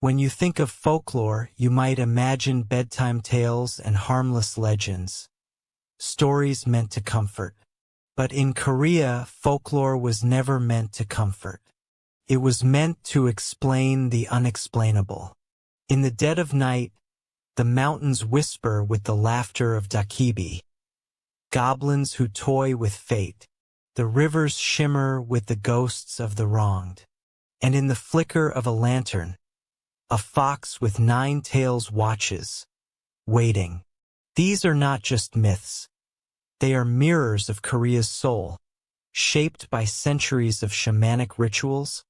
When you think of folklore, you might imagine bedtime tales and harmless legends, stories meant to comfort. But in Korea, folklore was never meant to comfort. It was meant to explain the unexplainable. In the dead of night, the mountains whisper with the laughter of dokkaebi, goblins who toy with fate. The rivers shimmer with the ghosts of the wronged. And in the flicker of a lantern, a fox with 9 tails watches, waiting. These are not just myths. They are mirrors of Korea's soul, shaped by centuries of shamanic rituals,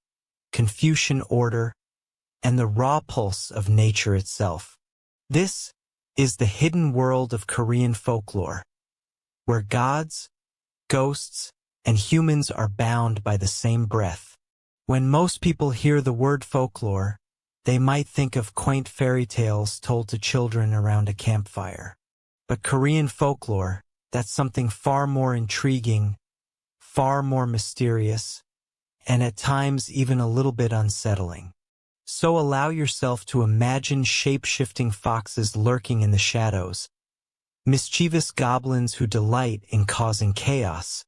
Confucian order, and the raw pulse of nature itself. This is the hidden world of Korean folklore, where gods, ghosts, and humans are bound by the same breath. When most people hear the word folklore, they might think of quaint fairy tales told to children around a campfire. But Korean folklore, that's something far more intriguing, far more mysterious, and at times even a little bit unsettling. So allow yourself to imagine shape-shifting foxes lurking in the shadows, mischievous goblins who delight in causing chaos,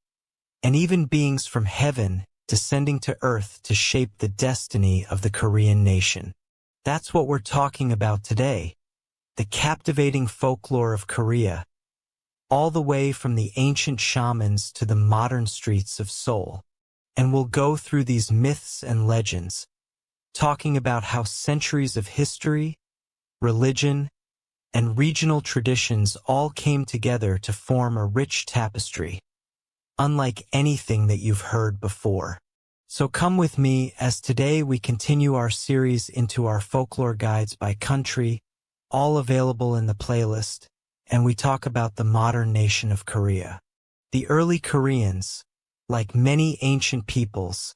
and even beings from heaven descending to earth to shape the destiny of the Korean nation. That's what we're talking about today, the captivating folklore of Korea, all the way from the ancient shamans to the modern streets of Seoul. And we'll go through these myths and legends, talking about how centuries of history, religion, and regional traditions all came together to form a rich tapestry, unlike anything that you've heard before. So come with me as today we continue our series into our folklore guides by country, all available in the playlist, and we talk about the modern nation of Korea. The early Koreans, like many ancient peoples,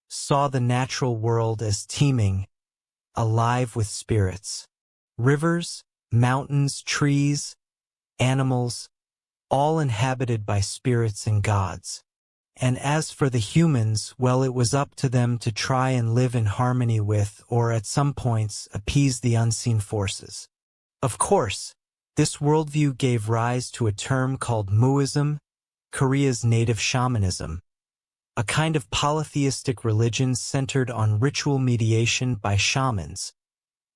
saw the natural world as teeming, alive with spirits. Rivers, mountains, trees, animals, all inhabited by spirits and gods. And as for the humans, well, it was up to them to try and live in harmony with, or at some points, appease the unseen forces. Of course, this worldview gave rise to a term called Muism, Korea's native shamanism, a kind of polytheistic religion centered on ritual mediation by shamans,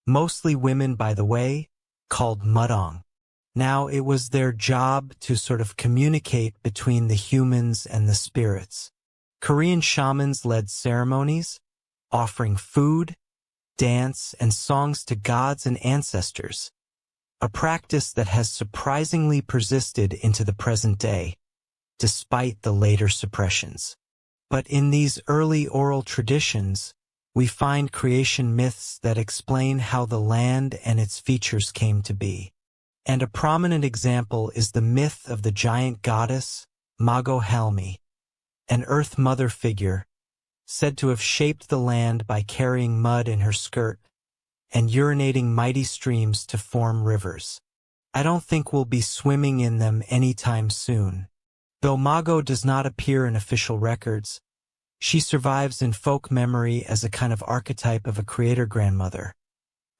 mostly women by the way, called mudong. Now it was their job to sort of communicate between the humans and the spirits. Korean shamans led ceremonies, offering food, dance, and songs to gods and ancestors, a practice that has surprisingly persisted into the present day, despite the later suppressions. But in these early oral traditions, we find creation myths that explain how the land and its features came to be. And a prominent example is the myth of the giant goddess, Mago Halmi, an Earth Mother figure, said to have shaped the land by carrying mud in her skirt and urinating mighty streams to form rivers. I don't think we'll be swimming in them anytime soon. Though Mago does not appear in official records, she survives in folk memory as a kind of archetype of a creator grandmother,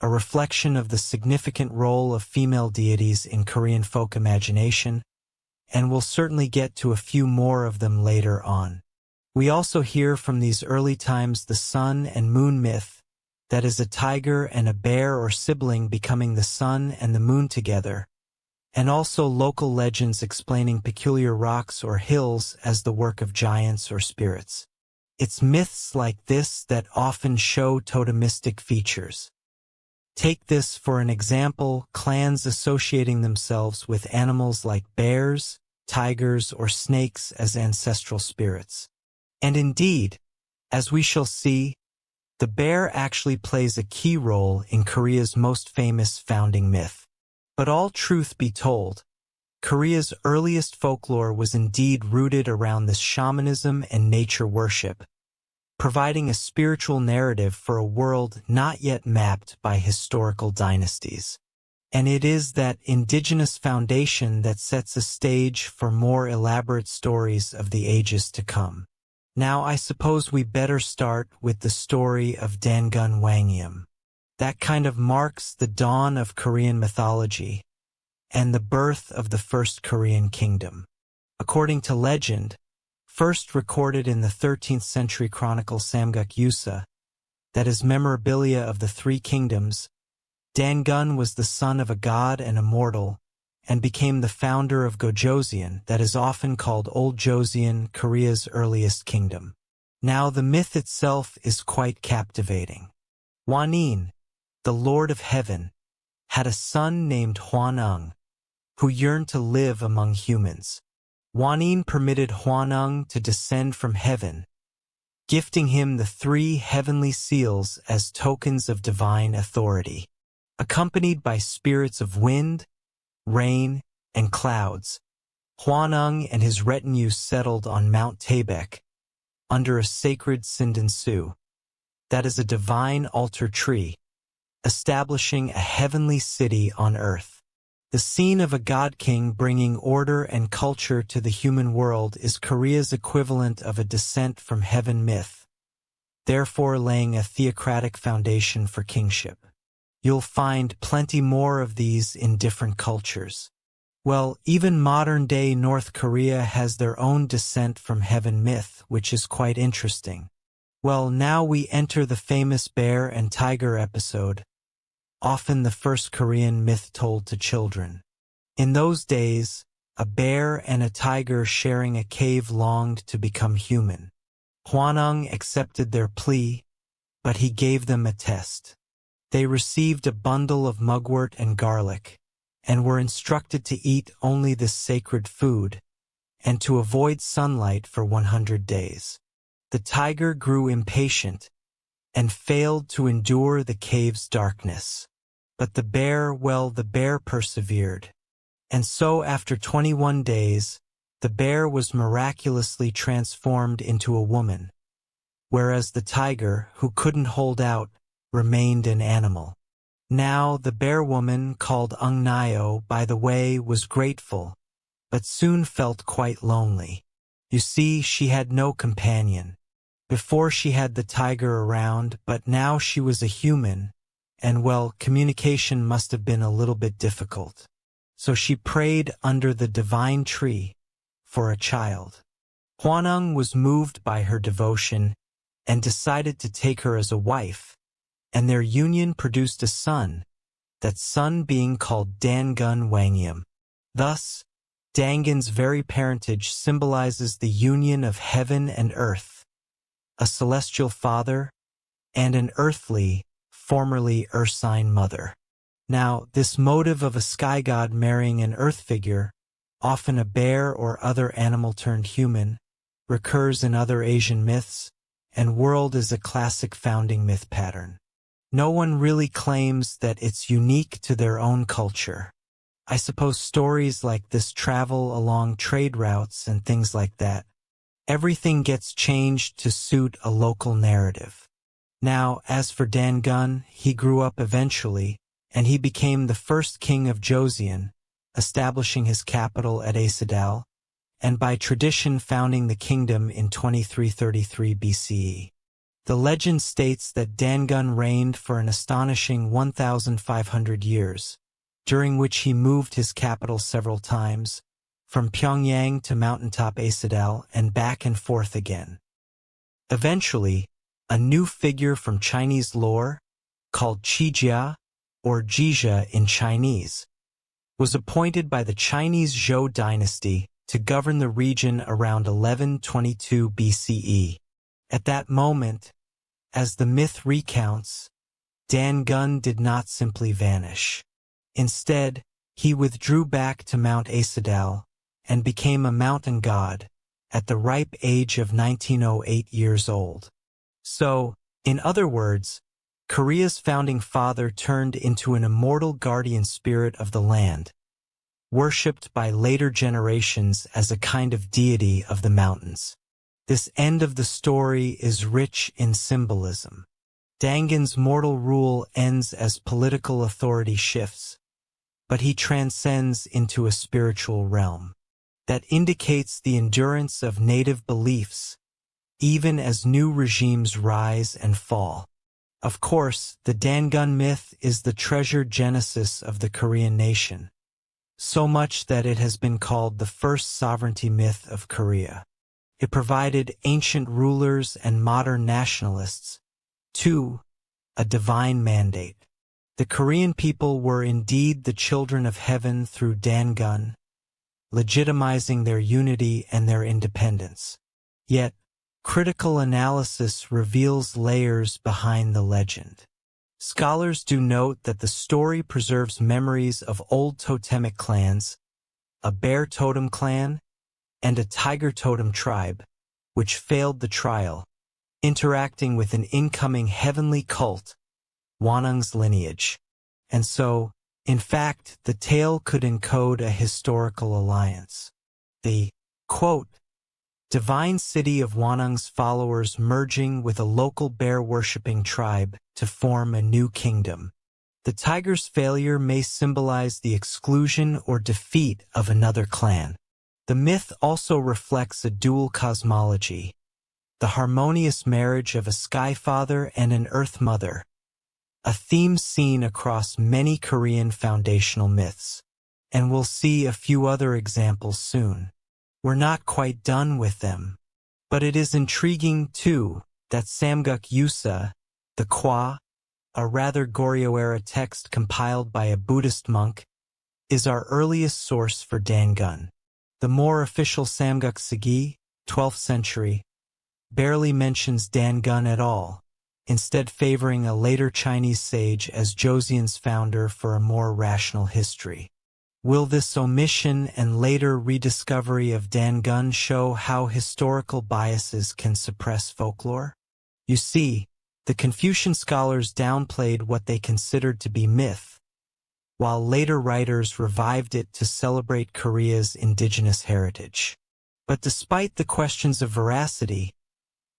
a reflection of the significant role of female deities in Korean folk imagination, and we'll certainly get to a few more of them later on. We also hear from these early times the sun and moon myth, that is a tiger and a bear or sibling becoming the sun and the moon together, and also local legends explaining peculiar rocks or hills as the work of giants or spirits. It's myths like this that often show totemistic features. Take this for an example, clans associating themselves with animals like bears, tigers, or snakes as ancestral spirits. And indeed, as we shall see, the bear actually plays a key role in Korea's most famous founding myth. But all truth be told, Korea's earliest folklore was indeed rooted around this shamanism and nature worship, providing a spiritual narrative for a world not yet mapped by historical dynasties. And it is that indigenous foundation that sets a stage for more elaborate stories of the ages to come. Now I suppose we better start with the story of Dangun Wangyam. That kind of marks the dawn of Korean mythology and the birth of the first Korean kingdom. According to legend, first recorded in the 13th century chronicle Samguk Yusa, that is memorabilia of the three kingdoms, Dangun was the son of a god and a mortal, and became the founder of Gojoseon, that is often called Old Joseon, Korea's earliest kingdom. Now the myth itself is quite captivating. Hwanin, the Lord of Heaven, had a son named Hwanung, who yearned to live among humans. Hwanin permitted Hwanung to descend from heaven, gifting him the three heavenly seals as tokens of divine authority. Accompanied by spirits of wind, rain, and clouds, Hwanung and his retinue settled on Mount Taebaek, under a sacred sindansu, that is a divine altar tree, establishing a heavenly city on earth. The scene of a god-king bringing order and culture to the human world is Korea's equivalent of a descent from heaven myth, therefore laying a theocratic foundation for kingship. You'll find plenty more of these in different cultures. Well, even modern-day North Korea has their own descent from heaven myth, which is quite interesting. Well, now we enter the famous bear and tiger episode, often the first Korean myth told to children. In those days, a bear and a tiger sharing a cave longed to become human. Hwanung accepted their plea, but he gave them a test. They received a bundle of mugwort and garlic, and were instructed to eat only this sacred food, and to avoid sunlight for 100 days. The tiger grew impatient, and failed to endure the cave's darkness. But the bear persevered. And so after 21 days, the bear was miraculously transformed into a woman, whereas the tiger, who couldn't hold out, remained an animal. Now the bear woman, called Nayo, by the way, was grateful, but soon felt quite lonely. You see, she had no companion. Before she had the tiger around, but now she was a human, and well, communication must have been a little bit difficult. So she prayed under the divine tree for a child. Hwanung was moved by her devotion and decided to take her as a wife, and their union produced a son, that son being called Dangun Wangyam. Thus, Dangun's very parentage symbolizes the union of heaven and earth, a celestial father, and an earthly, formerly ursine mother. Now, this motive of a sky god marrying an earth figure, often a bear or other animal turned human, recurs in other Asian myths, and world is a classic founding myth pattern. No one really claims that it's unique to their own culture. I suppose stories like this travel along trade routes and things like that. Everything gets changed to suit a local narrative. Now, as for Dangun, he grew up eventually, and he became the first king of Joseon, establishing his capital at Aesadal, and by tradition founding the kingdom in 2333 BCE. The legend states that Dangun reigned for an astonishing 1,500 years, during which he moved his capital several times, from Pyongyang to mountaintop Aesadal and back and forth again. Eventually, a new figure from Chinese lore, called Qijia, or Jizha in Chinese, was appointed by the Chinese Zhou dynasty to govern the region around 1122 BCE. At that moment, as the myth recounts, Dangun did not simply vanish. Instead, he withdrew back to Mount Aesadal and became a mountain god at the ripe age of 1908 years old. So, in other words, Korea's founding father turned into an immortal guardian spirit of the land, worshipped by later generations as a kind of deity of the mountains. This end of the story is rich in symbolism. Dangun's mortal rule ends as political authority shifts, but he transcends into a spiritual realm that indicates the endurance of native beliefs, even as new regimes rise and fall. Of course, the Dangun myth is the treasured genesis of the Korean nation, so much that it has been called the first sovereignty myth of Korea. It provided ancient rulers and modern nationalists, too, a divine mandate. The Korean people were indeed the children of heaven through Dangun, legitimizing their unity and their independence. Yet, critical analysis reveals layers behind the legend. Scholars do note that the story preserves memories of old totemic clans, a bear totem clan, and a tiger totem tribe, which failed the trial, interacting with an incoming heavenly cult, Wanung's lineage. And so, in fact, the tale could encode a historical alliance. The, quote, divine city of Wanung's followers merging with a local bear-worshipping tribe to form a new kingdom. The tiger's failure may symbolize the exclusion or defeat of another clan. The myth also reflects a dual cosmology, the harmonious marriage of a sky father and an earth mother, a theme seen across many Korean foundational myths. And we'll see a few other examples soon. We're not quite done with them. But it is intriguing, too, that Samguk Yusa, the Kwa, a rather Goryeo-era text compiled by a Buddhist monk, is our earliest source for Dangun. The more official Samguk Sagi, 12th century, barely mentions Dangun at all, instead favoring a later Chinese sage as Joseon's founder for a more rational history. Will this omission and later rediscovery of Dangun show how historical biases can suppress folklore? You see, the Confucian scholars downplayed what they considered to be myth, while later writers revived it to celebrate Korea's indigenous heritage. But despite the questions of veracity,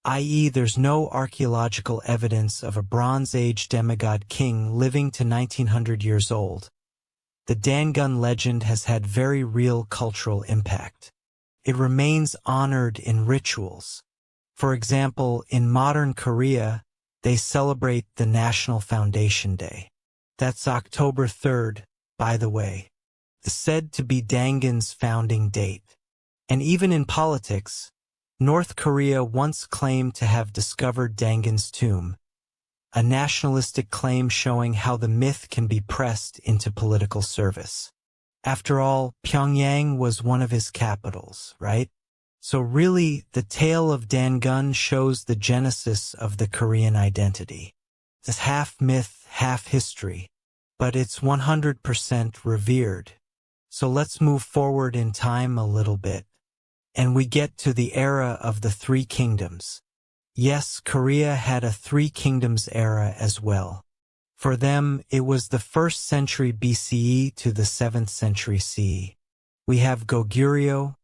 i.e. there's no archaeological evidence of a Bronze Age demigod king living to 1900 years old, the Dangun legend has had very real cultural impact. It remains honored in rituals. For example, in modern Korea, they celebrate the National Foundation Day. That's October 3rd, by the way, said to be Dangun's founding date. And even in politics, North Korea once claimed to have discovered Dangun's tomb, a nationalistic claim showing how the myth can be pressed into political service. After all, Pyongyang was one of his capitals, right? So really, the tale of Dangun shows the genesis of the Korean identity. It's half myth, half history, but it's 100% revered. So let's move forward in time a little bit, and we get to the era of the Three Kingdoms. Yes, Korea had a Three Kingdoms era as well. For them, it was the 1st century BCE to the 7th century CE. We have Goguryeo,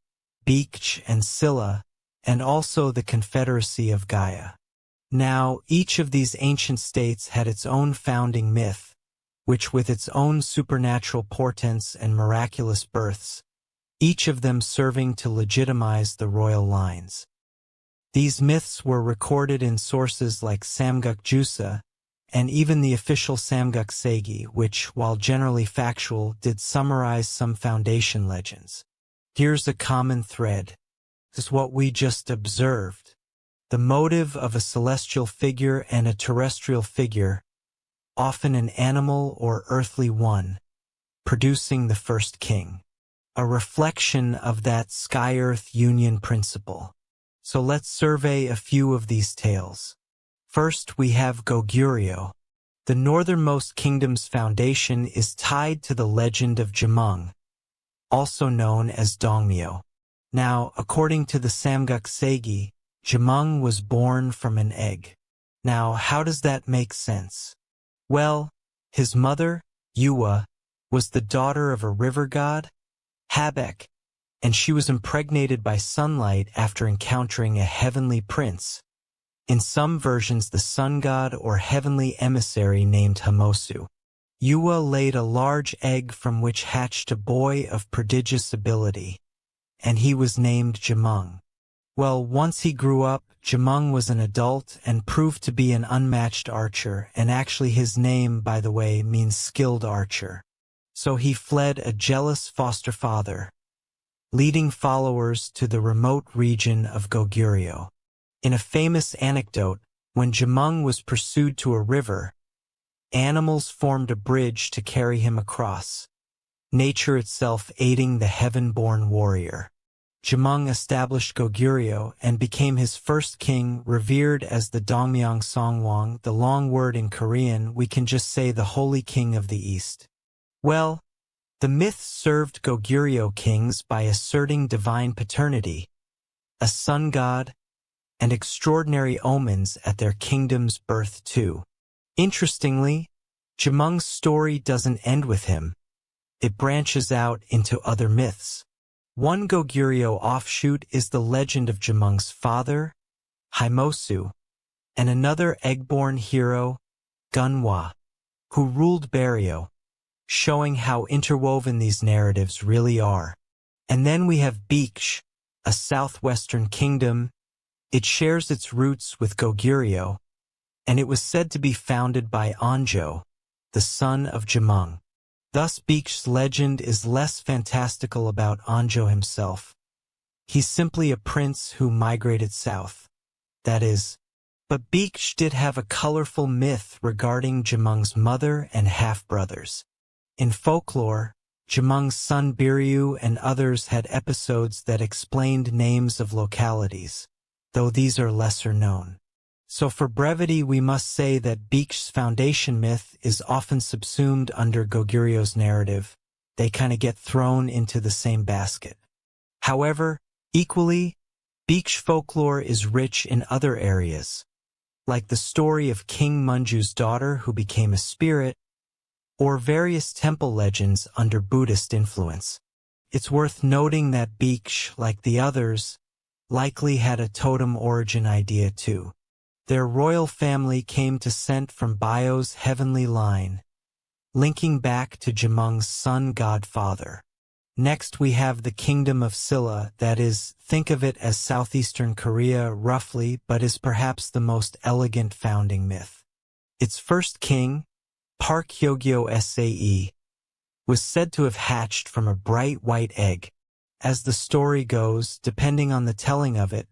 Baekje, and Silla, and also the Confederacy of Gaia. Now, each of these ancient states had its own founding myth, which with its own supernatural portents and miraculous births, each of them serving to legitimize the royal lines. These myths were recorded in sources like Samguk Jusa, and even the official Samguk Sagi, which, while generally factual, did summarize some foundation legends. Here's a common thread. This is what we just observed. The motive of a celestial figure and a terrestrial figure, often an animal or earthly one, producing the first king. A reflection of that sky-earth union principle. So let's survey a few of these tales. First, we have Goguryeo. The northernmost kingdom's foundation is tied to the legend of Jamung, also known as Dongmyo. Now, according to the Samguk Sagi, Jamung was born from an egg. Now, how does that make sense? Well, his mother, Yuwa, was the daughter of a river god, Habek, and she was impregnated by sunlight after encountering a heavenly prince. In some versions, the sun god or heavenly emissary named Hamosu. Yuwa laid a large egg from which hatched a boy of prodigious ability, and he was named Jamung. Well, once he grew up, Jemung was an adult and proved to be an unmatched archer, and actually his name, by the way, means skilled archer. So he fled a jealous foster father, leading followers to the remote region of Goguryeo. In a famous anecdote, when Jemung was pursued to a river, animals formed a bridge to carry him across, nature itself aiding the heaven-born warrior. Jemung established Goguryeo and became his first king, revered as the Dongmyang Songwang, the long word in Korean. We can just say the Holy King of the East. Well, the myth served Goguryeo kings by asserting divine paternity, a sun god, and extraordinary omens at their kingdom's birth too. Interestingly, Jemung's story doesn't end with him. It branches out into other myths. One Goguryeo offshoot is the legend of Jemung's father, Haimosu, and another egg-born hero, Gunhwa, who ruled Barrio, showing how interwoven these narratives really are. And then we have Beeksh, a southwestern kingdom. It shares its roots with Goguryeo, and it was said to be founded by Anjo, the son of Jemung. Thus Beeksh's legend is less fantastical about Anjo himself. He's simply a prince who migrated south. That is, but Beeksh did have a colorful myth regarding Jemung's mother and half-brothers. In folklore, Jemung's son Biryu and others had episodes that explained names of localities, though these are lesser known. So for brevity we must say that Beeksh's foundation myth is often subsumed under Goguryeo's narrative. They kind of get thrown into the same basket. However, equally, Beeksh folklore is rich in other areas, like the story of King Munju's daughter who became a spirit, or various temple legends under Buddhist influence. It's worth noting that Beeksh, like the others, likely had a totem origin idea too. Their royal family came descent from Bio's heavenly line, linking back to Jemung's sun godfather. Next we have the kingdom of Silla, that is, think of it as southeastern Korea roughly, but is perhaps the most elegant founding myth. Its first king, Park Hyogyo Sae, was said to have hatched from a bright white egg, as the story goes, depending on the telling of it,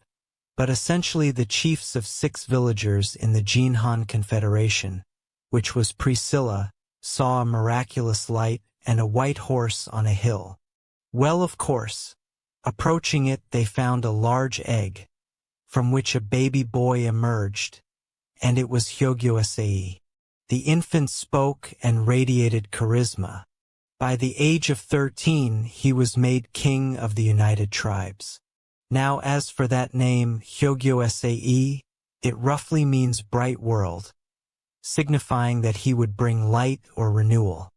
but essentially the chiefs of 6 villagers in the Jinhan Confederation, which was pre-Silla, saw a miraculous light and a white horse on a hill. Well, of course, approaching it they found a large egg, from which a baby boy emerged, and it was Hyogyo Sae. The infant spoke and radiated charisma. By the age of 13 he was made king of the United Tribes. Now as for that name, Hyogyo Sae, it roughly means bright world, signifying that he would bring light or renewal.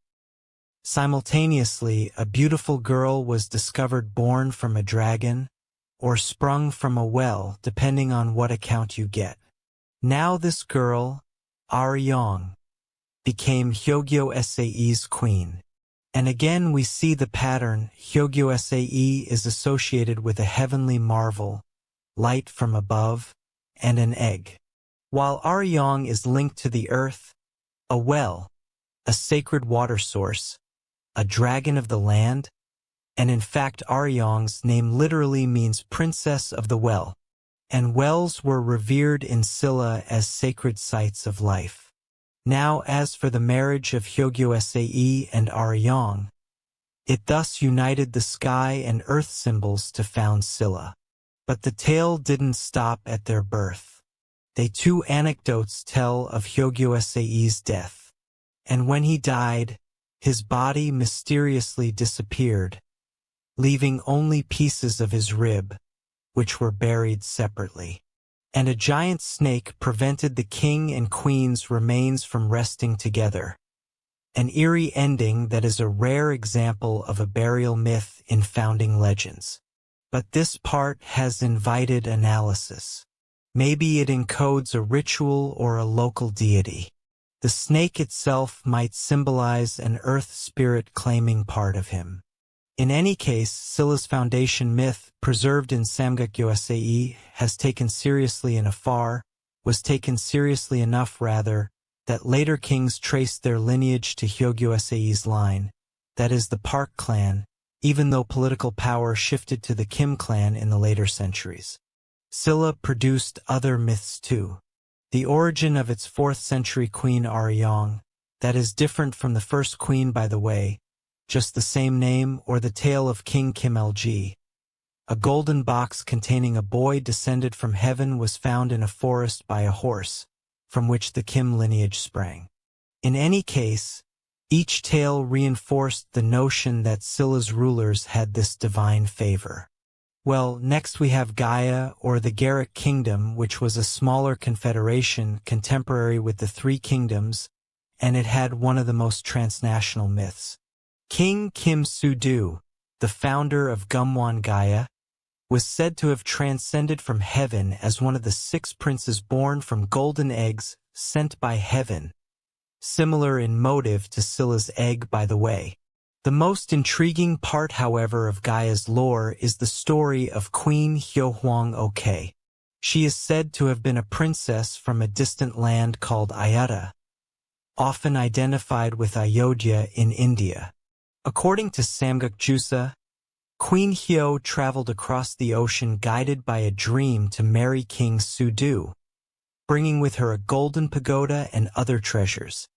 Simultaneously, a beautiful girl was discovered born from a dragon, or sprung from a well, depending on what account you get. Now this girl, Aryong, became Hyogyo Sae's queen. And again we see the pattern. Hyogyo Sae is associated with a heavenly marvel, light from above, and an egg. While Aryong is linked to the earth, a well, a sacred water source, a dragon of the land, and in fact Aryong's name literally means princess of the well, and wells were revered in Silla as sacred sites of life. Now as for the marriage of Hyogyo Sae and Aryong, it thus united the sky and earth symbols to found Silla. But the tale didn't stop at their birth. Two anecdotes tell of Hyogyo Sae's death, and when he died, his body mysteriously disappeared, leaving only pieces of his rib, which were buried separately. And a giant snake prevented the king and queen's remains from resting together. An eerie ending that is a rare example of a burial myth in founding legends. But this part has invited analysis. Maybe it encodes a ritual or a local deity. The snake itself might symbolize an earth spirit claiming part of him. In any case, Scylla's foundation myth, preserved in Samguk Yosei, was taken seriously enough rather, that later kings traced their lineage to Hyogyosei's line, that is the Park clan, even though political power shifted to the Kim clan in the later centuries. Scylla produced other myths too. The origin of its 4th century queen Aryong, that is different from the first queen by the way, just the same name, or the tale of King Kim Lg. A golden box containing a boy descended from heaven was found in a forest by a horse, from which the Kim lineage sprang. In any case, each tale reinforced the notion that Scylla's rulers had this divine favor. Well, next we have Gaia, or the Garrick Kingdom, which was a smaller confederation contemporary with the Three Kingdoms, and it had one of the most transnational myths. King Kim Su-du, the founder of Gumwon Gaia, was said to have transcended from heaven as one of the 6 princes born from golden eggs sent by heaven, similar in motive to Scylla's egg by the way. The most intriguing part, however, of Gaia's lore is the story of Queen Hyohwang-ok. She is said to have been a princess from a distant land called Ayodhya, often identified with Ayodhya in India. According to Samguk Jusa, Queen Hyo traveled across the ocean guided by a dream to marry King Su-du, bringing with her a golden pagoda and other treasures.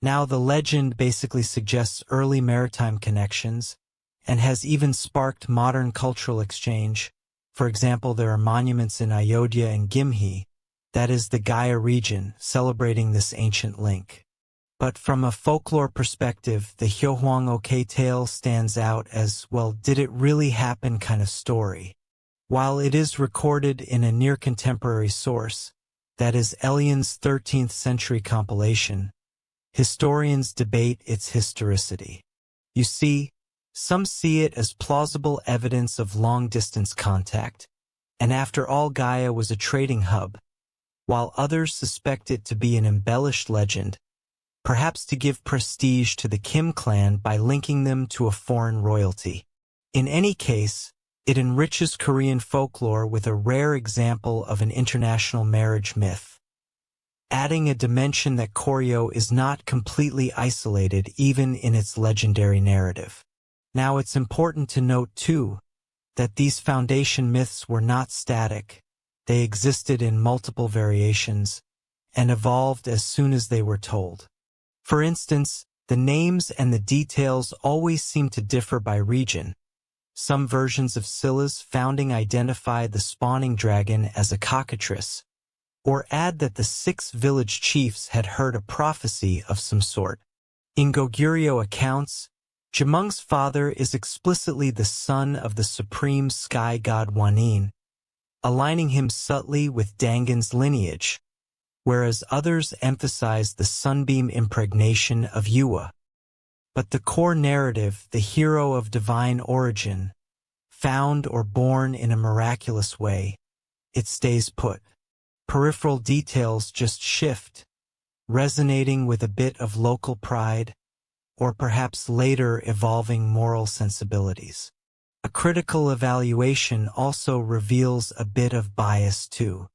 Now the legend basically suggests early maritime connections and has even sparked modern cultural exchange. For example, there are monuments in Ayodhya and Gimhi, that is the Gaia region, celebrating this ancient link. But from a folklore perspective, the Hyohwang-ok tale stands out as, well, did it really happen kind of story. While it is recorded in a near-contemporary source, that is Elian's 13th century compilation, historians debate its historicity. You see, some see it as plausible evidence of long-distance contact, and after all Gaia was a trading hub, while others suspect it to be an embellished legend, perhaps to give prestige to the Kim clan by linking them to a foreign royalty. In any case, it enriches Korean folklore with a rare example of an international marriage myth, adding a dimension that Koryo is not completely isolated even in its legendary narrative. Now it's important to note too, that these foundation myths were not static. They existed in multiple variations, and evolved as soon as they were told. For instance, the names and the details always seem to differ by region. Some versions of Scylla's founding identify the spawning dragon as a cockatrice, or add that the 6 village chiefs had heard a prophecy of some sort. In Goguryeo accounts, Jemung's father is explicitly the son of the supreme sky god Wanin, aligning him subtly with Dangan's lineage, whereas others emphasize the sunbeam impregnation of Yua. But the core narrative, the hero of divine origin, found or born in a miraculous way, it stays put. Peripheral details just shift, resonating with a bit of local pride, or perhaps later evolving moral sensibilities. A critical evaluation also reveals a bit of bias too.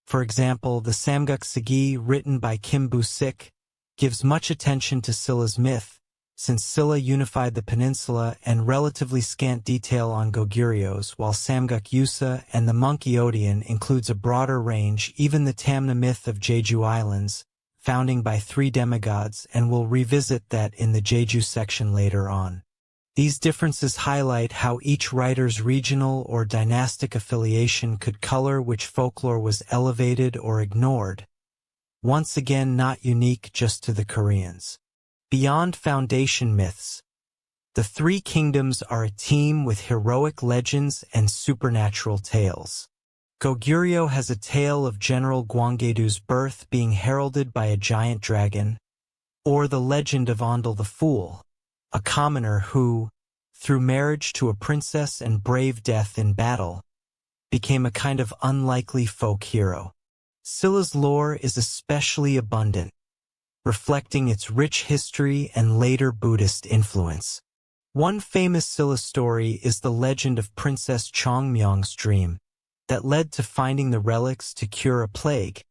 For example, the Samguk Sagi written by Kim Bu-sik gives much attention to Scylla's myth, since Scylla unified the peninsula, and relatively scant detail on Goguryeo, while Samguk Yusa and the Monkey Odeon includes a broader range, even the Tamna myth of Jeju Islands, founding by 3 demigods, and we'll revisit that in the Jeju section later on. These differences highlight how each writer's regional or dynastic affiliation could color which folklore was elevated or ignored, once again not unique just to the Koreans. Beyond foundation myths, the Three Kingdoms are a team with heroic legends and supernatural tales. Goguryeo has a tale of General Gwanggaedu's birth being heralded by a giant dragon, or the legend of Ondal the Fool, a commoner who, through marriage to a princess and brave death in battle, became a kind of unlikely folk hero. Scylla's lore is especially abundant, reflecting its rich history and later Buddhist influence. One famous Silla story is the legend of Princess Chongmyong's dream that led to finding the relics to cure a plague,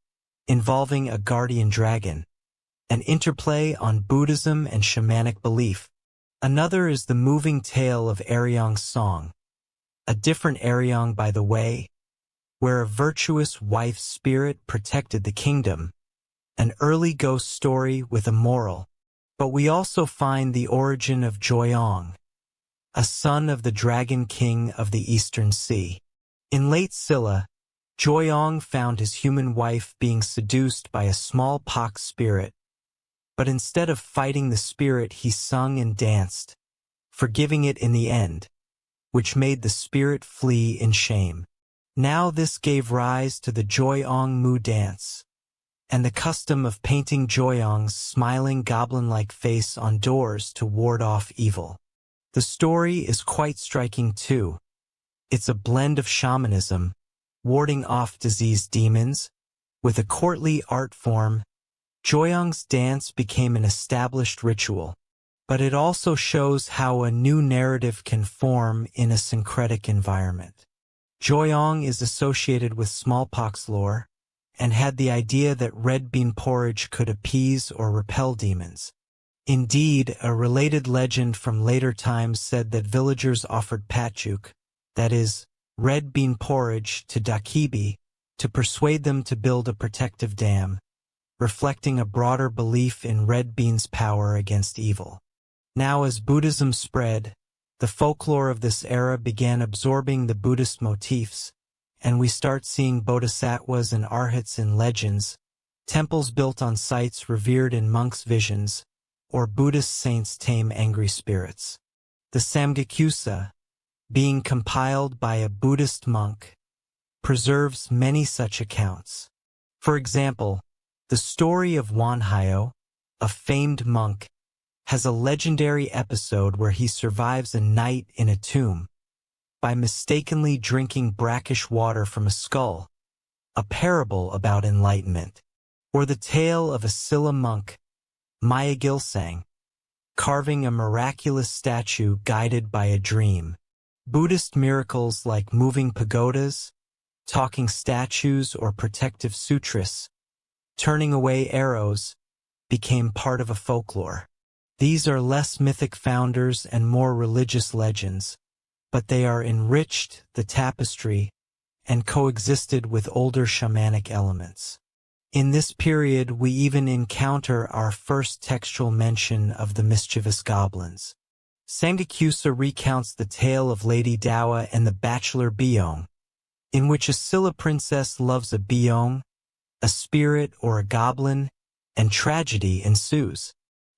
involving a guardian dragon, an interplay on Buddhism and shamanic belief. Another is the moving tale of Aryong's song, a different Aryong by the way, where a virtuous wife's spirit protected the kingdom, an early ghost story with a moral. But we also find the origin of Joyong, a son of the dragon king of the Eastern Sea. In late Silla, Joyong found his human wife being seduced by a smallpox spirit, but instead of fighting the spirit he sung and danced, forgiving it in the end, which made the spirit flee in shame. Now this gave rise to the Joyong Mu dance, and the custom of painting Joyong's smiling goblin-like face on doors to ward off evil. The story is quite striking too. It's a blend of shamanism, warding off diseased demons, with a courtly art form. Joyong's dance became an established ritual, but it also shows how a new narrative can form in a syncretic environment. Joyong is associated with smallpox lore, and had the idea that red bean porridge could appease or repel demons. Indeed, a related legend from later times said that villagers offered patchook, that is, red bean porridge, to dokkaebi to persuade them to build a protective dam, reflecting a broader belief in red beans' power against evil. Now, as Buddhism spread, the folklore of this era began absorbing the Buddhist motifs, and we start seeing bodhisattvas and arhats in legends, temples built on sites revered in monks' visions, or Buddhist saints tame angry spirits. The Samgakkyusa, being compiled by a Buddhist monk, preserves many such accounts. For example, the story of Wanhyo, a famed monk, has a legendary episode where he survives a night in a tomb by mistakenly drinking brackish water from a skull, a parable about enlightenment. Or the tale of a Silla monk, Maya Gilsang, carving a miraculous statue guided by a dream. Buddhist miracles like moving pagodas, talking statues, or protective sutras, turning away arrows, became part of a folklore. These are less mythic founders and more religious legends, but they are enriched the tapestry and coexisted with older shamanic elements. In this period, we even encounter our first textual mention of the mischievous goblins. Samgakkyusa recounts the tale of Lady Dawa and the bachelor Byong, in which a Silla princess loves a Byong, a spirit or a goblin, and tragedy ensues.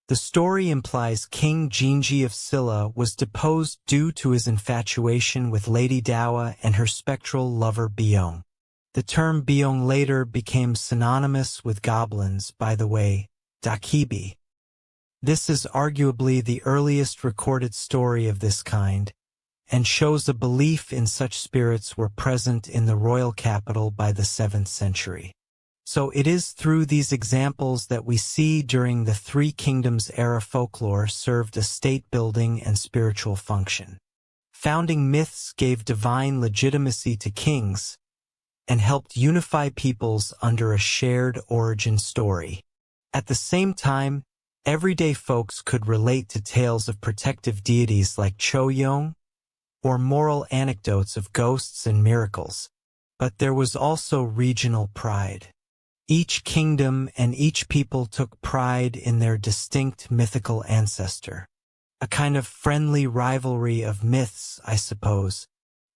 The story implies King Jinji of Silla was deposed due to his infatuation with Lady Dawa and her spectral lover Byong. The term Byong later became synonymous with goblins, by the way, dokkaebi. This is arguably the earliest recorded story of this kind, and shows a belief in such spirits were present in the royal capital by the 7th century. So it is through these examples that we see during the Three Kingdoms era folklore served a state-building and spiritual function. Founding myths gave divine legitimacy to kings and helped unify peoples under a shared origin story. At the same time, everyday folks could relate to tales of protective deities like Choyong or moral anecdotes of ghosts and miracles. But there was also regional pride. Each kingdom and each people took pride in their distinct mythical ancestor. A kind of friendly rivalry of myths, I suppose,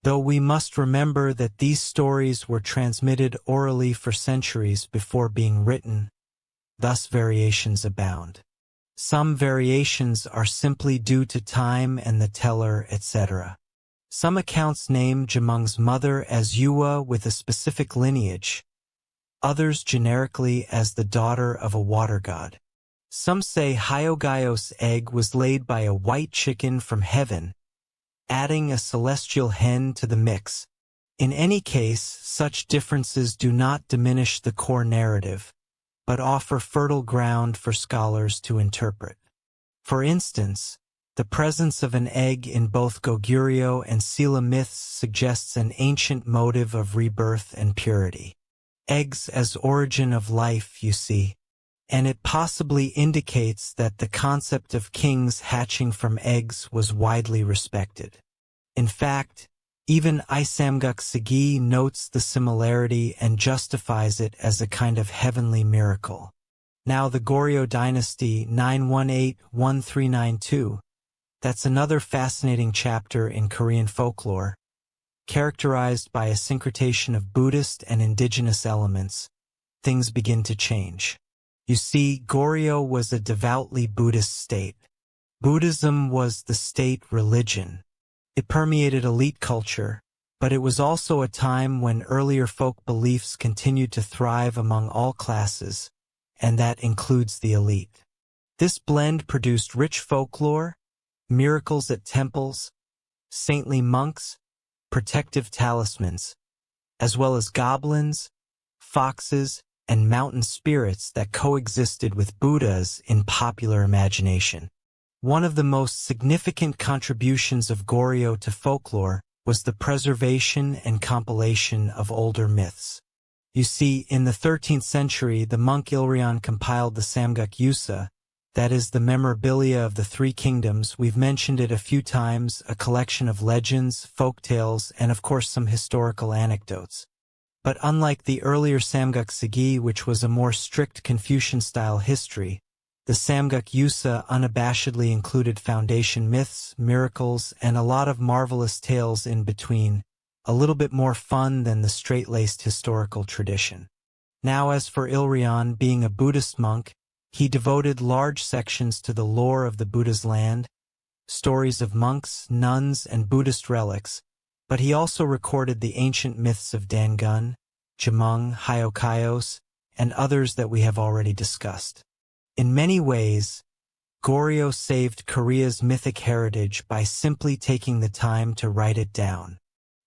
though we must remember that these stories were transmitted orally for centuries before being written, thus variations abound. Some variations are simply due to time and the teller, etc. Some accounts name Jemung's mother as Yuwa with a specific lineage, others generically as the daughter of a water god. Some say Hyogaios' egg was laid by a white chicken from heaven, adding a celestial hen to the mix. In any case, such differences do not diminish the core narrative, but offer fertile ground for scholars to interpret. For instance, The presence of an egg in both Goguryeo and Sela myths suggests an ancient motive of rebirth and purity. Eggs as origin of life, you see, and it possibly indicates that the concept of kings hatching from eggs was widely respected. In fact, even Isamguk Sagi notes the similarity and justifies it as a kind of heavenly miracle. Now the Goryeo dynasty 918-1392, that's another fascinating chapter in Korean folklore, characterized by a syncretation of Buddhist and indigenous elements. Things begin to change. You see, Goryeo was a devoutly Buddhist state. Buddhism was the state religion. It permeated elite culture, but it was also a time when earlier folk beliefs continued to thrive among all classes, and that includes the elite. This blend produced rich folklore, miracles at temples, saintly monks, protective talismans, as well as goblins, foxes, and mountain spirits that coexisted with Buddhas in popular imagination. One of the most significant contributions of Goryeo to folklore was the preservation and compilation of older myths. You see, in the 13th century, the monk Ilryan compiled the Samguk Yusa, that is the memorabilia of the three kingdoms. We've mentioned it a few times, a collection of legends, folk tales, and of course some historical anecdotes. But unlike the earlier Samguk Sagi, which was a more strict Confucian-style history, the Samguk Yusa unabashedly included foundation myths, miracles, and a lot of marvelous tales in between, a little bit more fun than the straight-laced historical tradition. Now as for Ilryan, being a Buddhist monk, he devoted large sections to the lore of the Buddha's land, stories of monks, nuns, and Buddhist relics, but he also recorded the ancient myths of Dangun, Jamung, Hyokaios, and others that we have already discussed. In many ways, Goryeo saved Korea's mythic heritage by simply taking the time to write it down.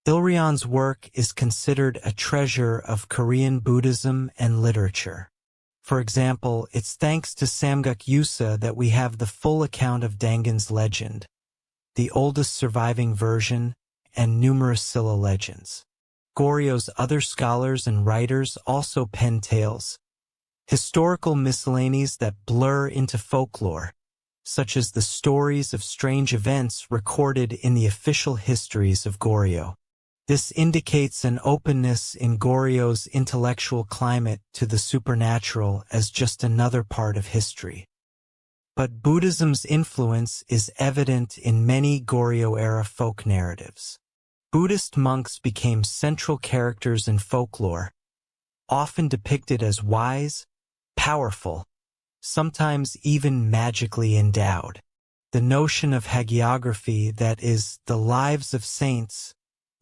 Ilryan's work is considered a treasure of Korean Buddhism and literature. For example, it's thanks to Samguk Yusa that we have the full account of Dangun's legend, the oldest surviving version, and numerous Silla legends. Goryeo's other scholars and writers also pen tales, historical miscellanies that blur into folklore, such as the stories of strange events recorded in the official histories of Goryeo. This indicates an openness in Goryeo's intellectual climate to the supernatural as just another part of history. But Buddhism's influence is evident in many Goryeo-era folk narratives. Buddhist monks became central characters in folklore, often depicted as wise, powerful, sometimes even magically endowed. The notion of hagiography, that is, the lives of saints,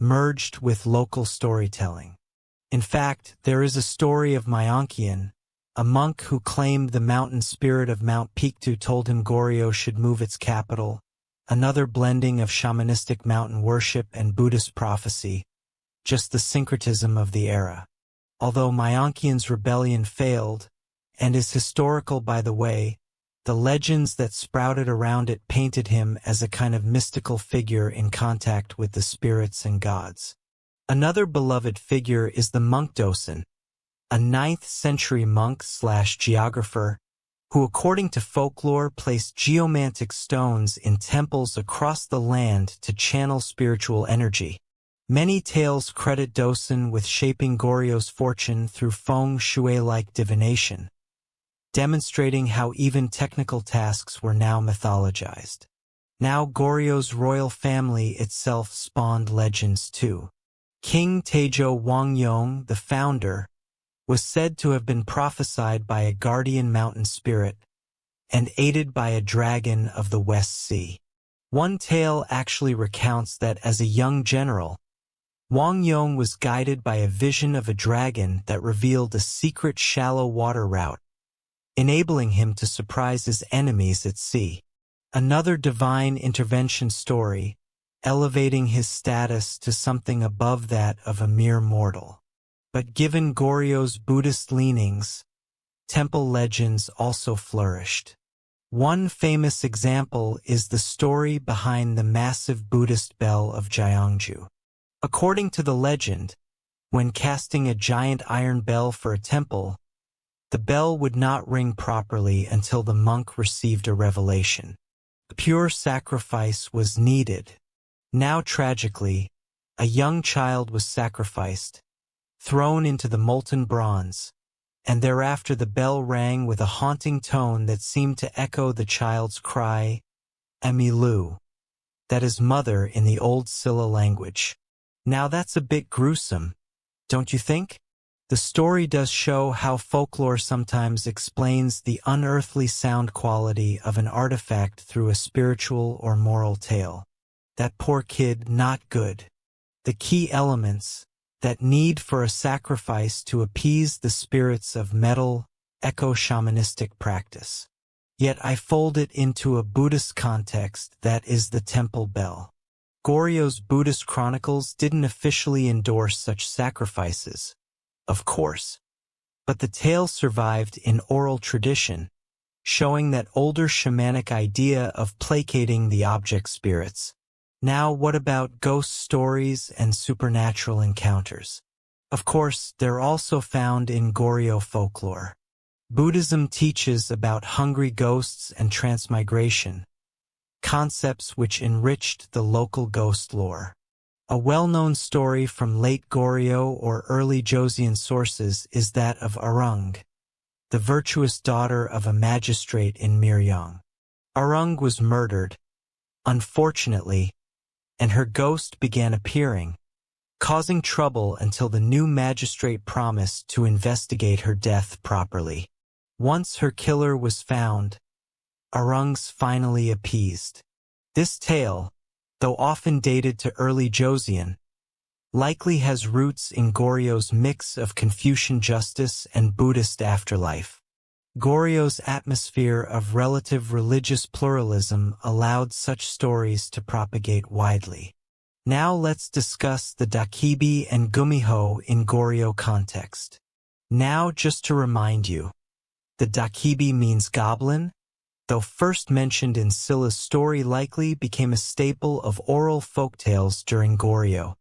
merged with local storytelling. In fact, there is a story of Myeonkyan, a monk who claimed the mountain spirit of Mount Pictu told him Goryeo should move its capital, another blending of shamanistic mountain worship and Buddhist prophecy, just the syncretism of the era. Although Myeonkyan's rebellion failed, and is historical by the way, the legends that sprouted around it painted him as a kind of mystical figure in contact with the spirits and gods. Another beloved figure is the monk Dosun, a 9th-century monk/geographer who, according to folklore, placed geomantic stones in temples across the land to channel spiritual energy. Many tales credit Dosun with shaping Goryeo's fortune through feng shui-like divination, demonstrating how even technical tasks were now mythologized. Now Goryeo's royal family itself spawned legends too. King Taejo Wangyong, the founder, was said to have been prophesied by a guardian mountain spirit and aided by a dragon of the West Sea. One tale actually recounts that as a young general, Wangyong was guided by a vision of a dragon that revealed a secret shallow water route, enabling him to surprise his enemies at sea. Another divine intervention story, elevating his status to something above that of a mere mortal. But given Goryeo's Buddhist leanings, temple legends also flourished. One famous example is the story behind the massive Buddhist bell of Gyeongju. According to the legend, when casting a giant iron bell for a temple, the bell would not ring properly until the monk received a revelation. A pure sacrifice was needed. Now tragically, a young child was sacrificed, thrown into the molten bronze, and thereafter the bell rang with a haunting tone that seemed to echo the child's cry, Emilu, that is mother in the old Silla language. Now that's a bit gruesome, don't you think? The story does show how folklore sometimes explains the unearthly sound quality of an artifact through a spiritual or moral tale. That poor kid, not good. The key elements, that need for a sacrifice to appease the spirits of metal, eco-shamanistic practice. Yet I fold it into a Buddhist context that is the temple bell. Goryeo Buddhist chronicles didn't officially endorse such sacrifices, of course, but the tale survived in oral tradition, showing that older shamanic idea of placating the object spirits. Now what about ghost stories and supernatural encounters? Of course, they're also found in Goryeo folklore. Buddhism teaches about hungry ghosts and transmigration, concepts which enriched the local ghost lore. A well-known story from late Goryeo or early Joseon sources is that of Arung, the virtuous daughter of a magistrate in Miryong. Arung was murdered, unfortunately, and her ghost began appearing, causing trouble until the new magistrate promised to investigate her death properly. Once her killer was found, Arung's finally appeased. This tale, though often dated to early Joseon, likely has roots in Goryeo's mix of Confucian justice and Buddhist afterlife. Goryeo's atmosphere of relative religious pluralism allowed such stories to propagate widely. Now let's discuss the dokkaebi and gumiho in Goryeo context. Now just to remind you, the dokkaebi means goblin, though first mentioned in Silla's story likely became a staple of oral folktales during Goryeo.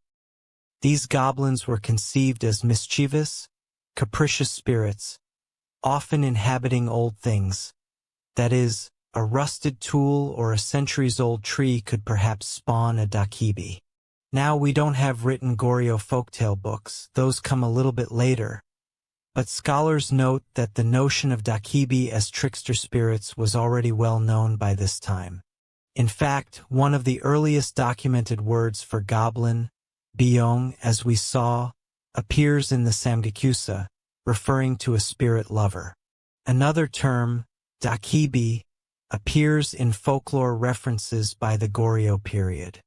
These goblins were conceived as mischievous, capricious spirits, often inhabiting old things. That is, a rusted tool or a centuries-old tree could perhaps spawn a dokkaebi. Now we don't have written Goryeo folktale books, those come a little bit later. But scholars note that the notion of dokkaebi as trickster spirits was already well known by this time. In fact, one of the earliest documented words for goblin, byong, as we saw, appears in the Samgakkyusa, referring to a spirit lover. Another term, dokkaebi, appears in folklore references by the Goryeo period.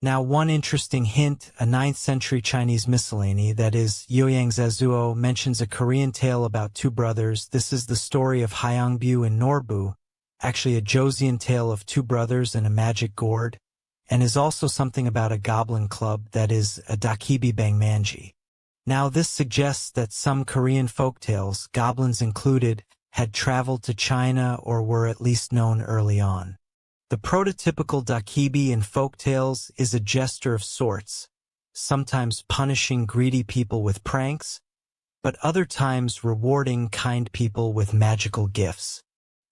Now one interesting hint, a 9th century Chinese miscellany, that is, Yoyangzezuo, mentions a Korean tale about two brothers. This is the story of Hyangbu and Norbu, actually a Joseon tale of two brothers and a magic gourd, and is also something about a goblin club, that is, a dokkaebi bangmanji. Now this suggests that some Korean folktales, goblins included, had traveled to China or were at least known early on. The prototypical dokkaebi in folktales is a jester of sorts, sometimes punishing greedy people with pranks, but other times rewarding kind people with magical gifts.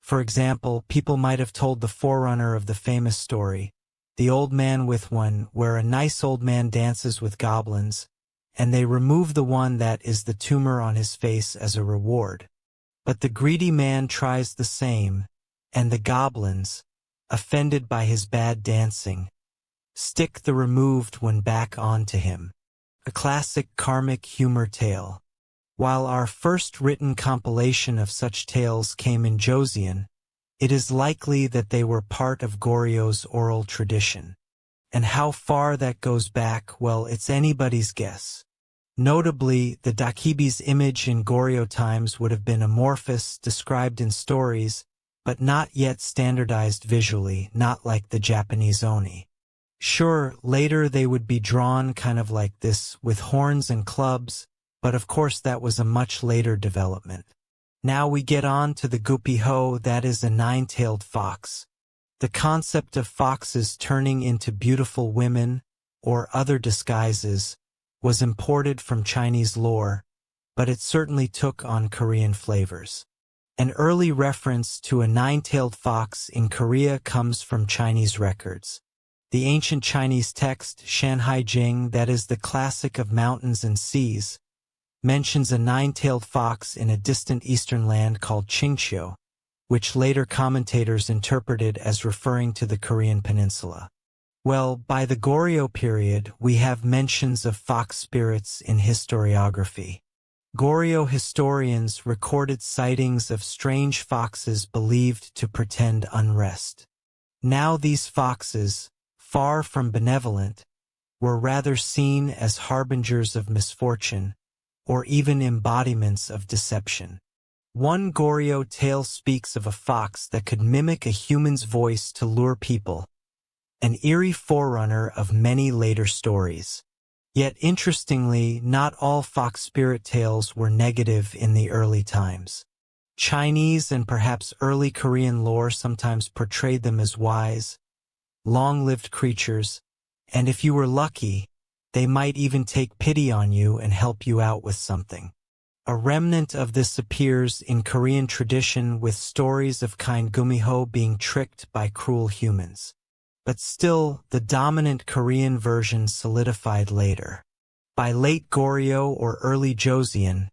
For example, people might have told the forerunner of the famous story, The Old Man with One, where a nice old man dances with goblins, and they remove the one that is the tumor on his face as a reward. But the greedy man tries the same, and the goblins, offended by his bad dancing, stick the removed one back onto him. A classic karmic humor tale. While our first written compilation of such tales came in Joseon, it is likely that they were part of Goryeo's oral tradition. And how far that goes back, well, it's anybody's guess. Notably, the dokkaebi's image in Goryeo times would have been amorphous, described in stories, but not yet standardized visually, not like the Japanese oni. Sure, later they would be drawn kind of like this, with horns and clubs, but of course that was a much later development. Now we get on to the gopiho, that is a nine-tailed fox. The concept of foxes turning into beautiful women, or other disguises, was imported from Chinese lore, but it certainly took on Korean flavors. An early reference to a nine-tailed fox in Korea comes from Chinese records. The ancient Chinese text, Shanhai Jing, that is the classic of mountains and seas, mentions a nine-tailed fox in a distant eastern land called Qingqiu, which later commentators interpreted as referring to the Korean peninsula. Well, by the Goryeo period, we have mentions of fox spirits in historiography. Goryeo historians recorded sightings of strange foxes believed to portend unrest. Now these foxes, far from benevolent, were rather seen as harbingers of misfortune, or even embodiments of deception. One Goryeo tale speaks of a fox that could mimic a human's voice to lure people, an eerie forerunner of many later stories. Yet interestingly, not all fox spirit tales were negative in the early times. Chinese and perhaps early Korean lore sometimes portrayed them as wise, long-lived creatures, and if you were lucky, they might even take pity on you and help you out with something. A remnant of this appears in Korean tradition with stories of kind gumiho being tricked by cruel humans. But still, the dominant Korean version solidified later. By late Goryeo or early Joseon,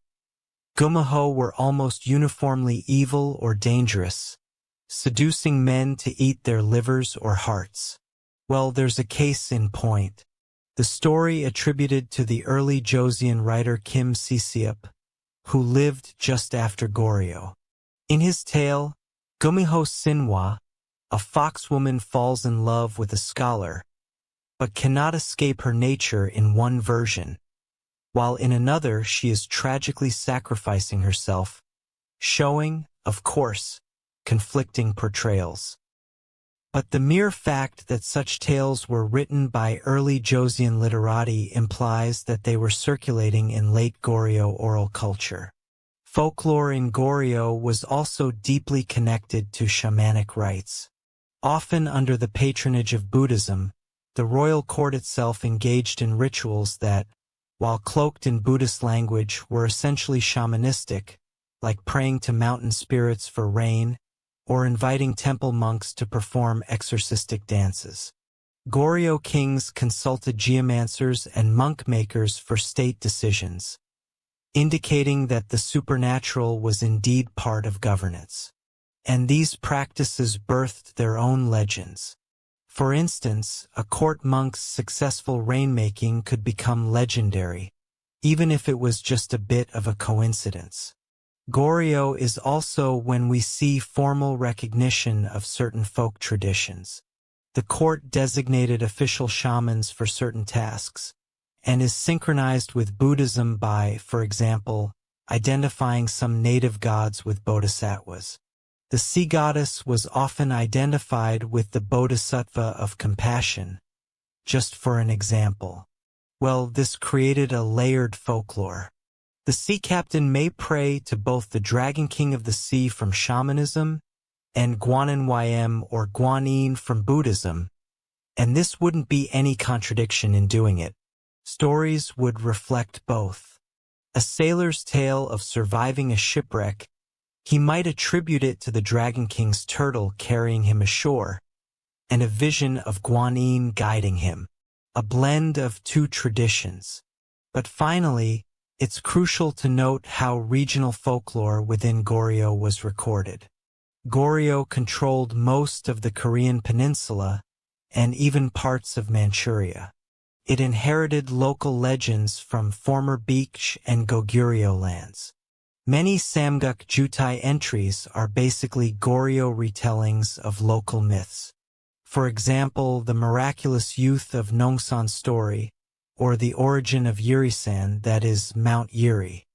gumiho were almost uniformly evil or dangerous, seducing men to eat their livers or hearts. Well, there's a case in point. The story attributed to the early Joseon writer Kim Si-seop, who lived just after Goryeo. In his tale, Gumiho Sinwa, a foxwoman falls in love with a scholar, but cannot escape her nature in one version, while in another she is tragically sacrificing herself, showing, of course, conflicting portrayals. But the mere fact that such tales were written by early Joseon literati implies that they were circulating in late Goryeo oral culture. Folklore in Goryeo was also deeply connected to shamanic rites. Often under the patronage of Buddhism, the royal court itself engaged in rituals that, while cloaked in Buddhist language, were essentially shamanistic, like praying to mountain spirits for rain, or inviting temple monks to perform exorcistic dances. Goryeo kings consulted geomancers and monk makers for state decisions, indicating that the supernatural was indeed part of governance. And these practices birthed their own legends. For instance, a court monk's successful rainmaking could become legendary, even if it was just a bit of a coincidence. Goryeo is also when we see formal recognition of certain folk traditions. The court designated official shamans for certain tasks, and is synchronized with Buddhism by, for example, identifying some native gods with bodhisattvas. The sea goddess was often identified with the bodhisattva of compassion, just for an example. Well, this created a layered folklore. The sea captain may pray to both the Dragon King of the Sea from shamanism and Guanin Ym or Guanyin from Buddhism, and this wouldn't be any contradiction in doing it. Stories would reflect both. A sailor's tale of surviving a shipwreck, he might attribute it to the Dragon King's turtle carrying him ashore, and a vision of Guanyin guiding him, a blend of two traditions. But finally, it's crucial to note how regional folklore within Goryeo was recorded. Goryeo controlled most of the Korean peninsula and even parts of Manchuria. It inherited local legends from former Beach and Goguryeo lands. Many Samguk Jutai entries are basically Goryeo retellings of local myths. For example, the miraculous youth of Nongsan's story, or the origin of Yurisan, that is, Mount Yuri.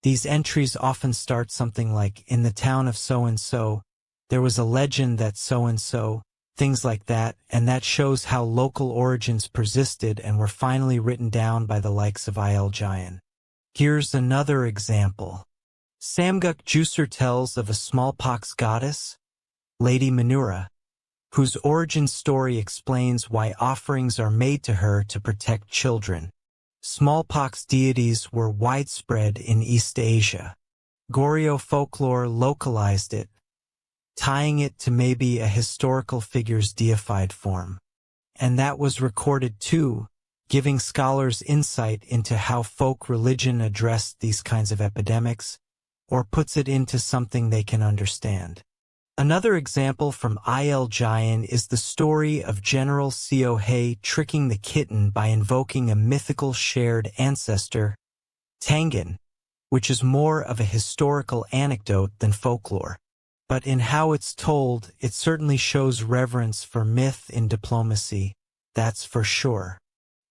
These entries often start something like, in the town of so-and-so, there was a legend that so-and-so, things like that, and that shows how local origins persisted and were finally written down by the likes of Il Jayan. Here's another example. Samguk Juicer tells of a smallpox goddess, Lady Manura, whose origin story explains why offerings are made to her to protect children. Smallpox deities were widespread in East Asia. Goryeo folklore localized it, tying it to maybe a historical figure's deified form. And that was recorded too, giving scholars insight into how folk religion addressed these kinds of epidemics, or puts it into something they can understand. Another example from Il Jian is the story of General Seo Hei tricking the kitten by invoking a mythical shared ancestor, Tangan, which is more of a historical anecdote than folklore. But in how it's told, it certainly shows reverence for myth in diplomacy, that's for sure.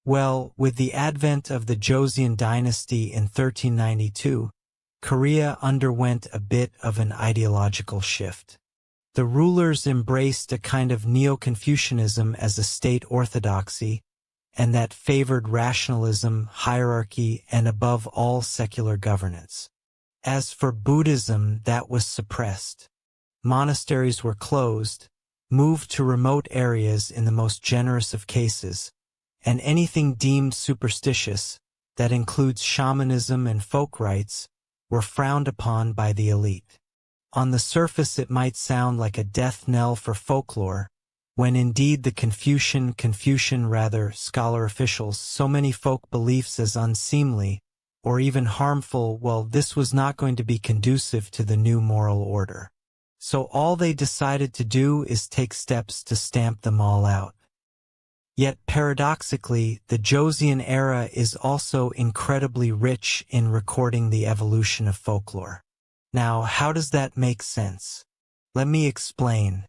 Well, with the advent of the Joseon dynasty in 1392, Korea underwent a bit of an ideological shift. The rulers embraced a kind of Neo-Confucianism as a state orthodoxy, and that favored rationalism, hierarchy, and above all secular governance. As for Buddhism, that was suppressed. Monasteries were closed, moved to remote areas in the most generous of cases, and anything deemed superstitious, that includes shamanism and folk rites, were frowned upon by the elite. On the surface it might sound like a death knell for folklore, when indeed the Confucian scholar officials so many folk beliefs as unseemly, or even harmful. Well, this was not going to be conducive to the new moral order. So all they decided to do is take steps to stamp them all out. Yet paradoxically, the Joseon era is also incredibly rich in recording the evolution of folklore. Now, how does that make sense? Let me explain.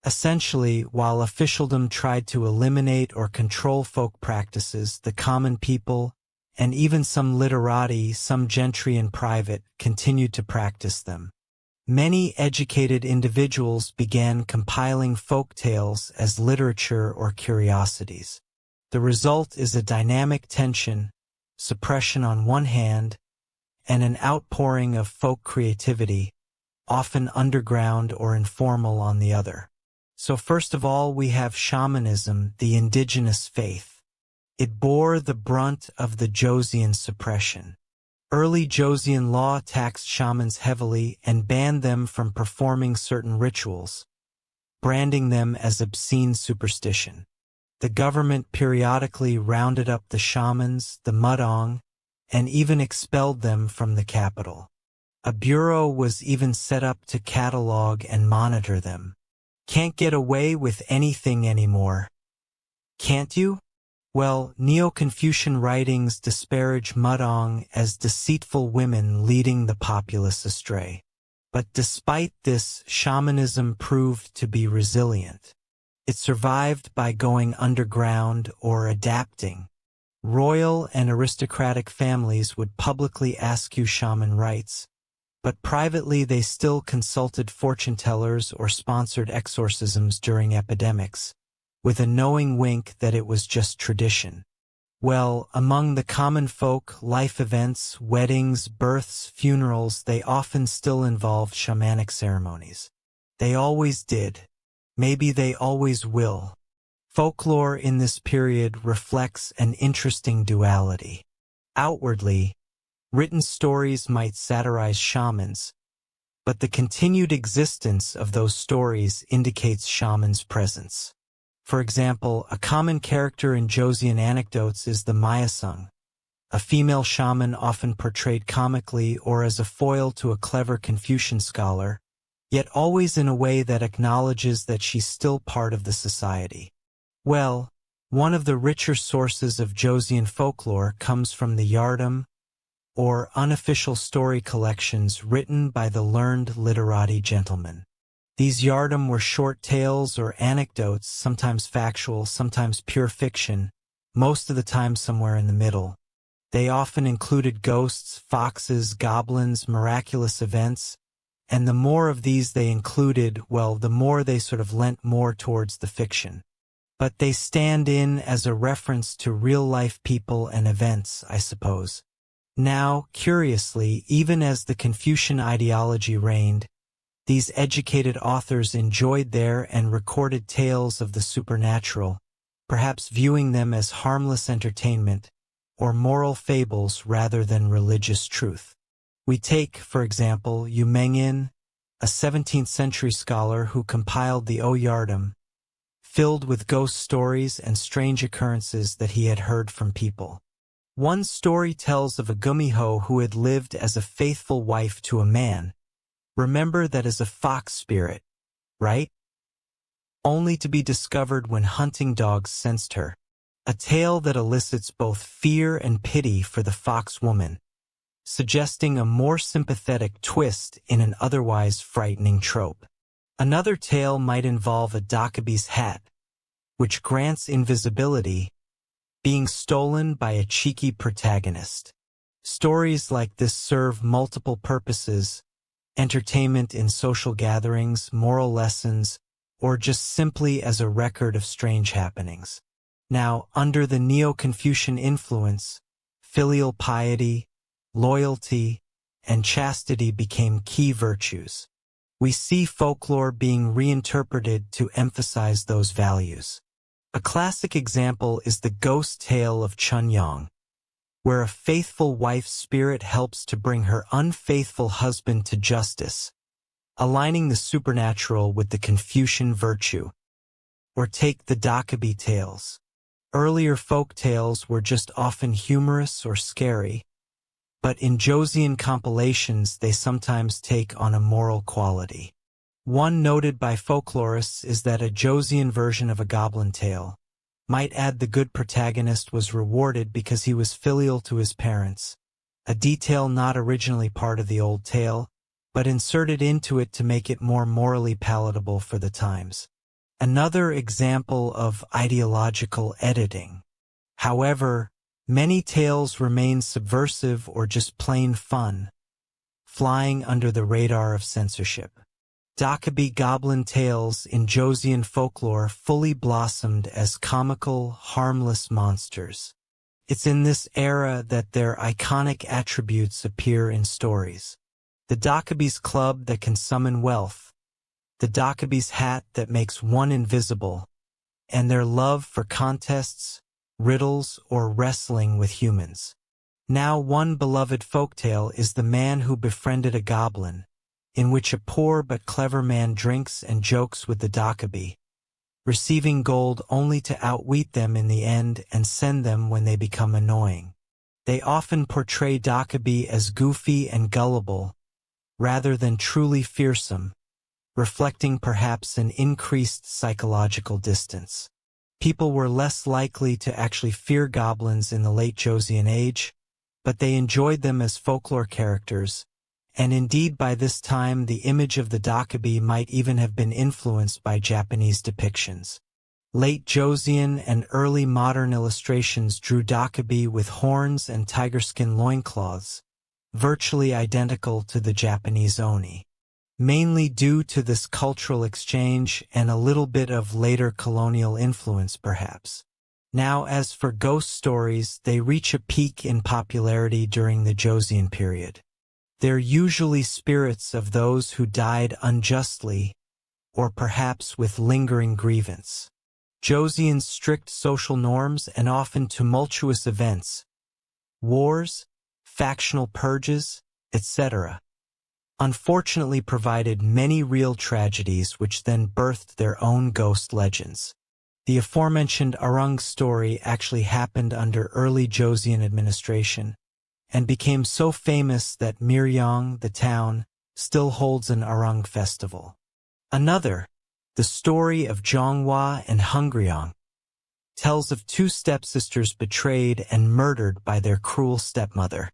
Essentially, while officialdom tried to eliminate or control folk practices, the common people, and even some literati, some gentry in private, continued to practice them. Many educated individuals began compiling folk tales as literature or curiosities. The result is a dynamic tension, suppression on one hand, and an outpouring of folk creativity, often underground or informal on the other. So first of all, we have shamanism, the indigenous faith. It bore the brunt of the Joseon suppression. Early Joseon law taxed shamans heavily and banned them from performing certain rituals, branding them as obscene superstition. The government periodically rounded up the shamans, the mudong, and even expelled them from the capital. A bureau was even set up to catalog and monitor them. Can't get away with anything anymore. Can't you? Well, Neo-Confucian writings disparage mudong as deceitful women leading the populace astray. But despite this, shamanism proved to be resilient. It survived by going underground or adapting. Royal and aristocratic families would publicly eschew shaman rites, but privately they still consulted fortune-tellers or sponsored exorcisms during epidemics, with a knowing wink that it was just tradition. Well, among the common folk, life events, weddings, births, funerals, they often still involved shamanic ceremonies. They always did. Maybe they always will. Folklore in this period reflects an interesting duality. Outwardly, written stories might satirize shamans, but the continued existence of those stories indicates shamans' presence. For example, a common character in Joseon anecdotes is the Mayasung, a female shaman often portrayed comically or as a foil to a clever Confucian scholar, yet always in a way that acknowledges that she's still part of the society. Well, one of the richer sources of Joseon folklore comes from the Yardam, or unofficial story collections written by the learned literati gentlemen. These Yardam were short tales or anecdotes, sometimes factual, sometimes pure fiction, most of the time somewhere in the middle. They often included ghosts, foxes, goblins, miraculous events, and the more of these they included, well, the more they sort of lent more towards the fiction. But they stand in as a reference to real-life people and events, I suppose. Now, curiously, even as the Confucian ideology reigned, these educated authors enjoyed their and recorded tales of the supernatural, perhaps viewing them as harmless entertainment or moral fables rather than religious truth. We take, for example, Yu Mengyin, a 17th-century scholar who compiled the O Yardam, filled with ghost stories and strange occurrences that he had heard from people. One story tells of a gumiho who had lived as a faithful wife to a man. Remember that as a fox spirit, right? Only to be discovered when hunting dogs sensed her. A tale that elicits both fear and pity for the fox woman, suggesting a more sympathetic twist in an otherwise frightening trope. Another tale might involve a dokkaebi's hat, which grants invisibility, being stolen by a cheeky protagonist. Stories like this serve multiple purposes: entertainment in social gatherings, moral lessons, or just simply as a record of strange happenings. Now, under the Neo-Confucian influence, filial piety, loyalty, and chastity became key virtues. We see folklore being reinterpreted to emphasize those values. A classic example is the ghost tale of Chunyang, where a faithful wife's spirit helps to bring her unfaithful husband to justice, aligning the supernatural with the Confucian virtue. Or take the dokkaebi tales. Earlier folk tales were just often humorous or scary, but in Joseon compilations they sometimes take on a moral quality. One noted by folklorists is that a Joseon version of a goblin tale might add the good protagonist was rewarded because he was filial to his parents, a detail not originally part of the old tale, but inserted into it to make it more morally palatable for the times. Another example of ideological editing. However, many tales remain subversive or just plain fun, flying under the radar of censorship. Dokkaebi goblin tales in Joseon folklore fully blossomed as comical, harmless monsters. It's in this era that their iconic attributes appear in stories. The dokkaebi's club that can summon wealth, the dokkaebi's hat that makes one invisible, and their love for contests, riddles, or wrestling with humans. Now, one beloved folktale is The Man Who Befriended a Goblin, in which a poor but clever man drinks and jokes with the dokkaebi, receiving gold only to outwit them in the end and send them when they become annoying. They often portray dokkaebi as goofy and gullible, rather than truly fearsome, reflecting perhaps an increased psychological distance. People were less likely to actually fear goblins in the late Joseon age, but they enjoyed them as folklore characters, and indeed by this time the image of the dokkaebi might even have been influenced by Japanese depictions. Late Joseon and early modern illustrations drew dokkaebi with horns and tigerskin loincloths, virtually identical to the Japanese oni. Mainly due to this cultural exchange and a little bit of later colonial influence perhaps. Now, as for ghost stories, they reach a peak in popularity during the Joseon period. They're usually spirits of those who died unjustly, or perhaps with lingering grievance. Joseon's strict social norms and often tumultuous events, wars, factional purges, etc., unfortunately provided many real tragedies which then birthed their own ghost legends. The aforementioned Arung story actually happened under early Joseon administration, and became so famous that Myeryong, the town, still holds an Arung festival. Another, the story of Jonghwa and Hungryong, tells of two stepsisters betrayed and murdered by their cruel stepmother.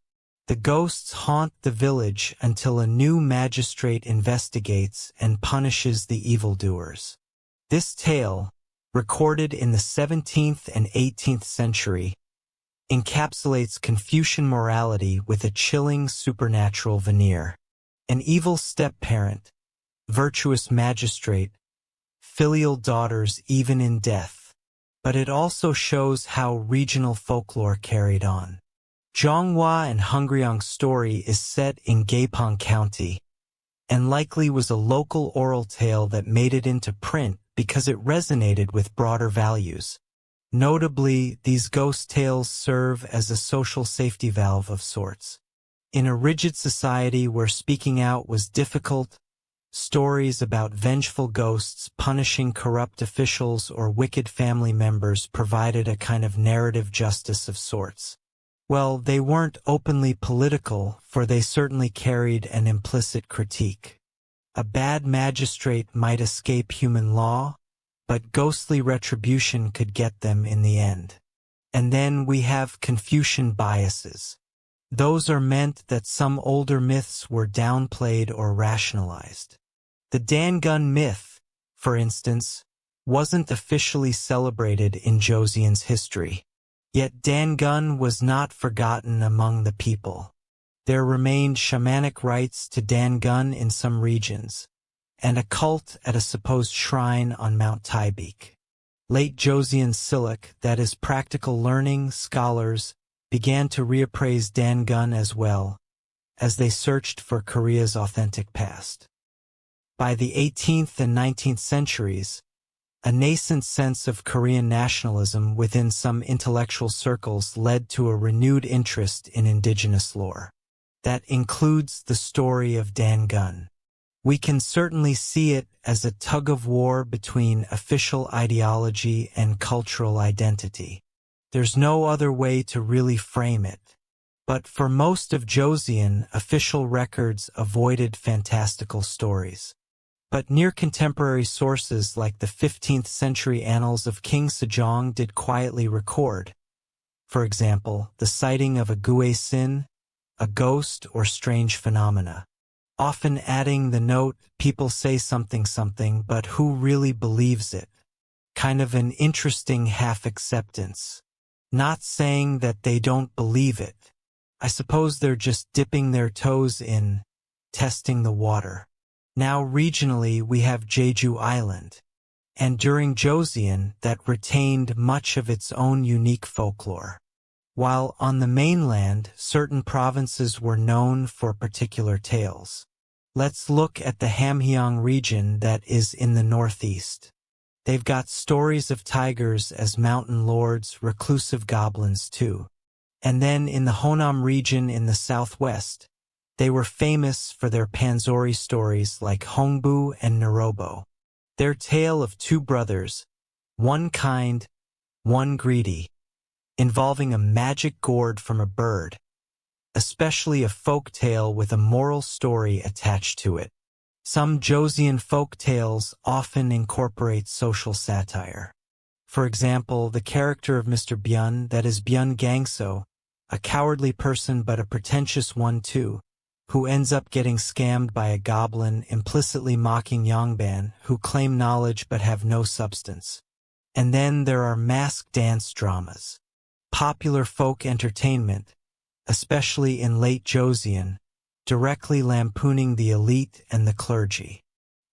The ghosts haunt the village until a new magistrate investigates and punishes the evildoers. This tale, recorded in the 17th and 18th century, encapsulates Confucian morality with a chilling supernatural veneer. An evil step-parent, virtuous magistrate, filial daughters even in death. But it also shows how regional folklore carried on. Zhonghua and Hungryong's story is set in Gaipeng County, and likely was a local oral tale that made it into print because it resonated with broader values. Notably, these ghost tales serve as a social safety valve of sorts. In a rigid society where speaking out was difficult, stories about vengeful ghosts punishing corrupt officials or wicked family members provided a kind of narrative justice of sorts. Well, they weren't openly political, for they certainly carried an implicit critique. A bad magistrate might escape human law, but ghostly retribution could get them in the end. And then we have Confucian biases. Those are meant that some older myths were downplayed or rationalized. The Dangun myth, for instance, wasn't officially celebrated in Joseon's history. Yet Dangun was not forgotten among the people. There remained shamanic rites to Dangun in some regions, and a cult at a supposed shrine on Mount Taibik. Late Joseon Silic, that is practical learning, scholars, began to reappraise Dangun as well, as they searched for Korea's authentic past. By the 18th and 19th centuries, a nascent sense of Korean nationalism within some intellectual circles led to a renewed interest in indigenous lore. That includes the story of Dangun. We can certainly see it as a tug-of-war between official ideology and cultural identity. There's no other way to really frame it. But for most of Joseon, official records avoided fantastical stories. But near-contemporary sources like the 15th century annals of King Sejong did quietly record, for example, the sighting of a gui sin, a ghost or strange phenomena, often adding the note, people say something something, but who really believes it? Kind of an interesting half-acceptance. Not saying that they don't believe it. I suppose they're just dipping their toes in, testing the water. Now regionally we have Jeju Island, and during Joseon that retained much of its own unique folklore. While on the mainland certain provinces were known for particular tales. Let's look at the Hamhyong region that is in the northeast. They've got stories of tigers as mountain lords, reclusive goblins too. And then in the Honam region in the southwest, they were famous for their Panzori stories like Hongbu and Norobo. Their tale of two brothers, one kind, one greedy, involving a magic gourd from a bird, especially a folk tale with a moral story attached to it. Some Joseon folk tales often incorporate social satire. For example, the character of Mr. Byun, that is Byun Gangso, a cowardly person but a pretentious one too, who ends up getting scammed by a goblin implicitly mocking Yongban, who claim knowledge but have no substance. And then there are mask dance dramas. Popular folk entertainment, especially in late Joseon, directly lampooning the elite and the clergy.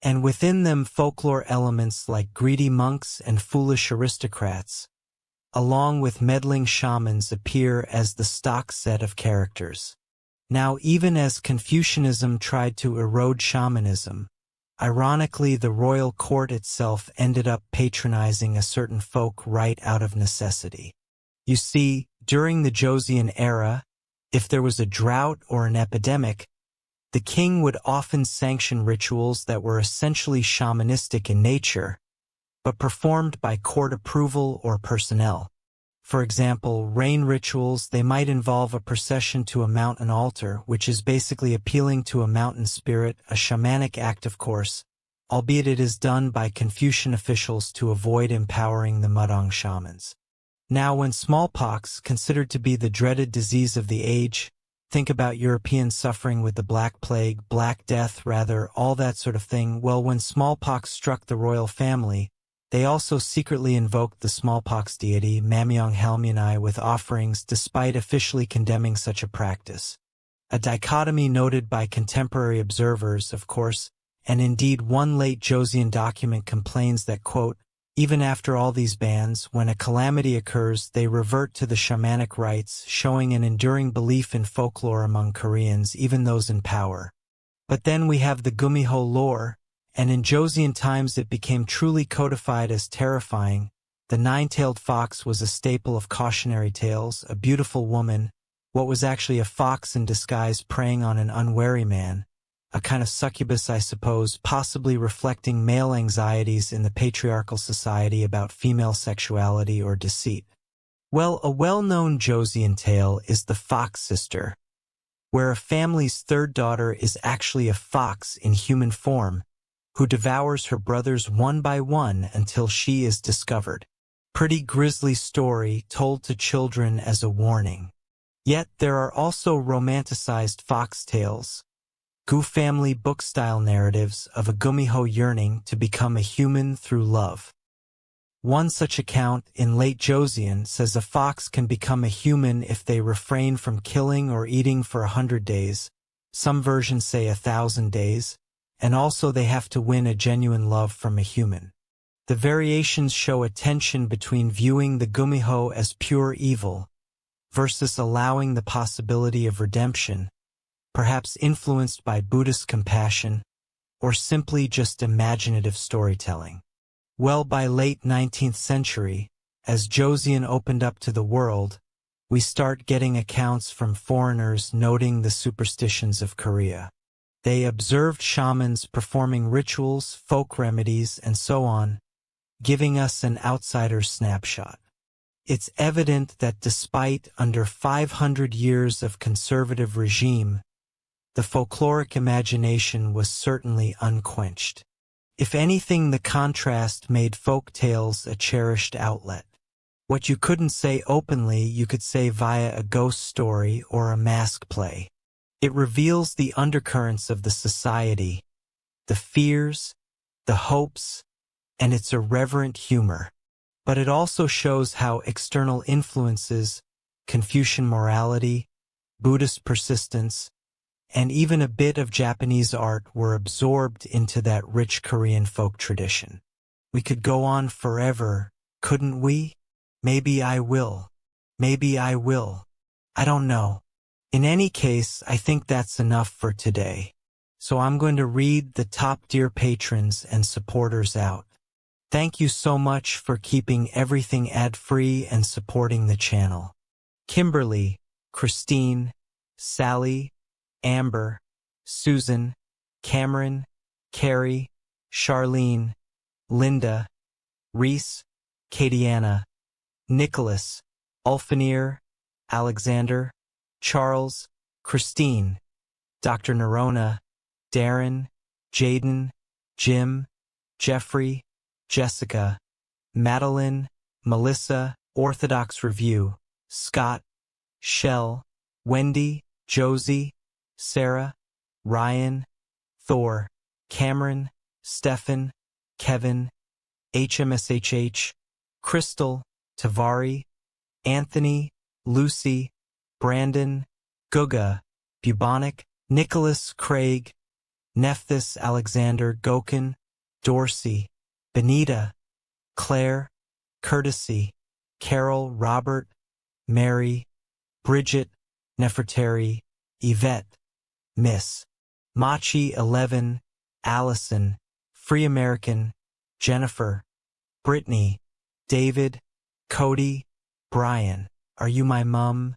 And within them folklore elements like greedy monks and foolish aristocrats, along with meddling shamans appear as the stock set of characters. Now, even as Confucianism tried to erode shamanism, ironically the royal court itself ended up patronizing a certain folk right out of necessity. You see, during the Joseon era, if there was a drought or an epidemic, the king would often sanction rituals that were essentially shamanistic in nature, but performed by court approval or personnel. For example, rain rituals, they might involve a procession to a mountain altar, which is basically appealing to a mountain spirit, a shamanic act of course, albeit it is done by Confucian officials to avoid empowering the Mudang shamans. Now, when smallpox, considered to be the dreaded disease of the age, think about Europeans suffering with the Black Plague, Black Death rather, all that sort of thing, well, when smallpox struck the royal family, they also secretly invoked the smallpox deity Mamyong Halmunai with offerings despite officially condemning such a practice. A dichotomy noted by contemporary observers, of course, and indeed one late Joseon document complains that, quote, Even after all these bans, when a calamity occurs, they revert to the shamanic rites, showing an enduring belief in folklore among Koreans, even those in power. But then we have the gumiho lore, and in Joseon times it became truly codified as terrifying. The nine-tailed fox was a staple of cautionary tales, a beautiful woman, what was actually a fox in disguise preying on an unwary man, a kind of succubus, I suppose, possibly reflecting male anxieties in the patriarchal society about female sexuality or deceit. Well, a well-known Joseon tale is the Fox Sister, where a family's third daughter is actually a fox in human form, who devours her brothers one by one until she is discovered. Pretty grisly story told to children as a warning. Yet there are also romanticized fox tales, Gu family book-style narratives of a gumiho yearning to become a human through love. One such account in late Joseon says a fox can become a human if they refrain from killing or eating for 100 days, some versions say 1,000 days, and also they have to win a genuine love from a human. The variations show a tension between viewing the gumiho as pure evil versus allowing the possibility of redemption, perhaps influenced by Buddhist compassion, or simply just imaginative storytelling. Well, by late 19th century, as Joseon opened up to the world, we start getting accounts from foreigners noting the superstitions of Korea. They observed shamans performing rituals, folk remedies, and so on, giving us an outsider's snapshot. It's evident that despite under 500 years of conservative regime, the folkloric imagination was certainly unquenched. If anything, the contrast made folk tales a cherished outlet. What you couldn't say openly, you could say via a ghost story or a mask play. It reveals the undercurrents of the society, the fears, the hopes, and its irreverent humor. But it also shows how external influences, Confucian morality, Buddhist persistence, and even a bit of Japanese art were absorbed into that rich Korean folk tradition. We could go on forever, couldn't we? Maybe I will. Maybe I will. I don't know. In any case, I think that's enough for today. So I'm going to read the top tier patrons and supporters out. Thank you so much for keeping everything ad-free and supporting the channel. Kimberly, Christine, Sally, Amber, Susan, Cameron, Carrie, Charlene, Linda, Reese, Katiana, Nicholas, Ulfanir, Alexander, Charles, Christine, Dr. Nerona, Darren, Jaden, Jim, Jeffrey, Jessica, Madeline, Melissa, Orthodox Review, Scott, Shell, Wendy, Josie, Sarah, Ryan, Thor, Cameron, Stefan, Kevin, HMSHH, Crystal, Tavari, Anthony, Lucy, Brandon, Guga, Bubonic, Nicholas, Craig, Nephthys, Alexander, Gokin, Dorsey, Benita, Claire, Courtesy, Carol, Robert, Mary, Bridget, Nefertari, Yvette, Miss, Machi 11, Allison, Free American, Jennifer, Brittany, David, Cody, Brian, Are You My Mum,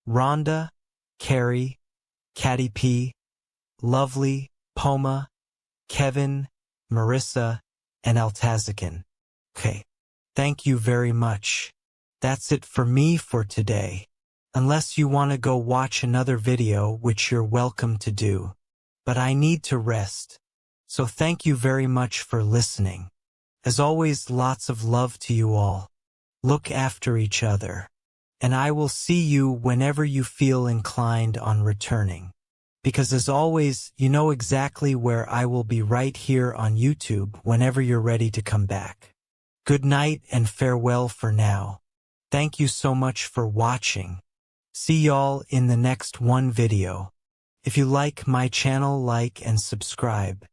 Rhonda, Carrie, Caddy P, Lovely, Poma, Kevin, Marissa, and Altazican. Okay, thank you very much. That's it for me for today. Unless you want to go watch another video, which you're welcome to do. But I need to rest. So thank you very much for listening. As always, lots of love to you all. Look after each other. And I will see you whenever you feel inclined on returning. Because as always, you know exactly where I will be right here on YouTube whenever you're ready to come back. Good night and farewell for now. Thank you so much for watching. See y'all in the next one video. If you like my channel, like and subscribe.